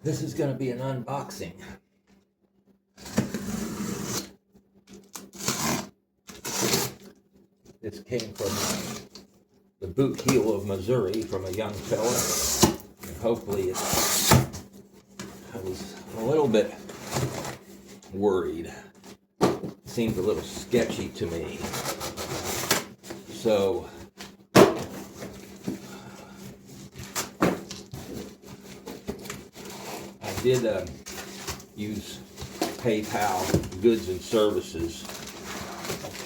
This is going to be an unboxing. This came from the boot heel of Missouri from a young fella. And hopefully I was a little bit worried. It seemed a little sketchy to me. So I did use PayPal goods and services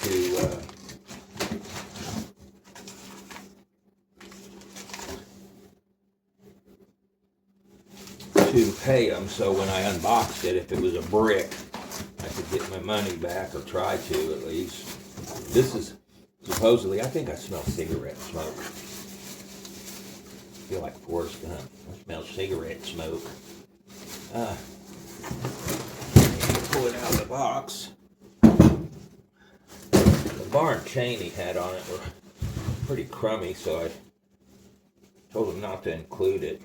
to pay them, so when I unboxed it, if it was a brick, I could get my money back, or try to at least. This is supposedly, I think I smell cigarette smoke. I feel like Forrest Gump. I smell cigarette smoke. Pull it out of the box. The bar and chain he had on it were pretty crummy, so I told him not to include it.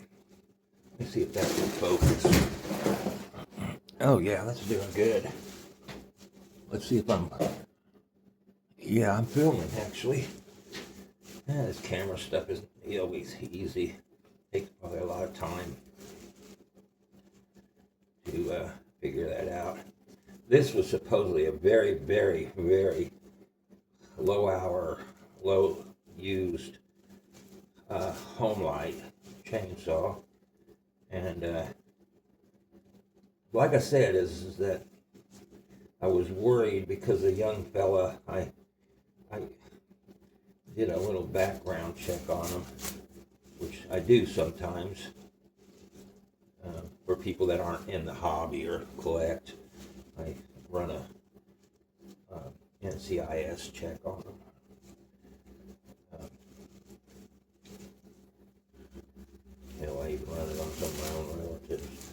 Let me see if that will focus. Oh yeah, that's doing good. Let's see if I'm filming actually. This camera stuff isn't always easy. Takes probably a lot of time to figure that out. This was supposedly a very, very, very low used Homelite chainsaw. And like I said, is that I was worried because the young fella, I did a little background check on him, which I do sometimes for people that aren't in the hobby or collect. I run a NCIS check on them. Hell, I even run it on some of my own relatives.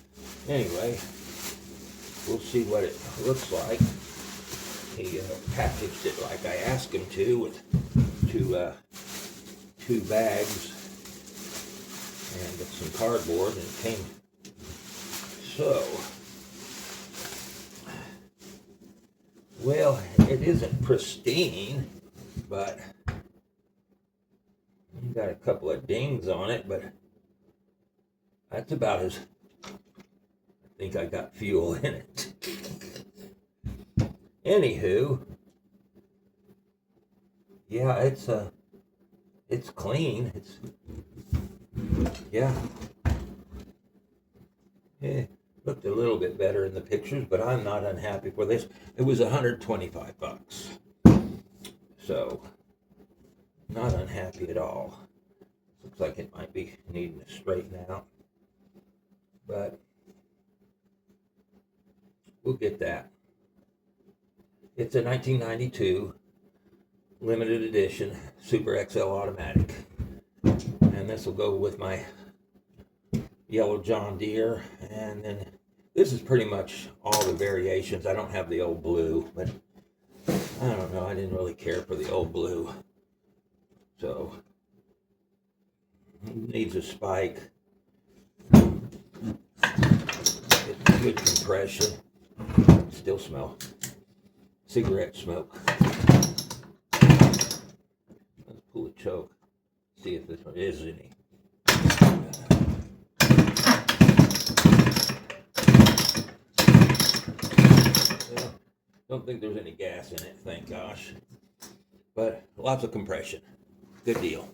Anyway, we'll see what it looks like. He packaged it like I asked him to, with two bags and some cardboard, and it came so. Well, it isn't pristine, but got a couple of dings on it, but that's about as, I think I got fuel in it. Anywho, yeah, it's clean. It looked a little bit better in the pictures, but I'm not unhappy for this. It was $125. So, not unhappy at all. Looks like it might be needing to straighten out. But we'll get that. It's a 1992 limited edition Super XL automatic. And this will go with my yellow John Deere. And then this is pretty much all the variations. I don't have the old blue, but I don't know. I didn't really care for the old blue. So, it needs a spike. Good compression. Still smell cigarette smoke. Let's pull the choke. See if this one is any. Don't think there's any gas in it, thank gosh. But lots of compression. Good deal.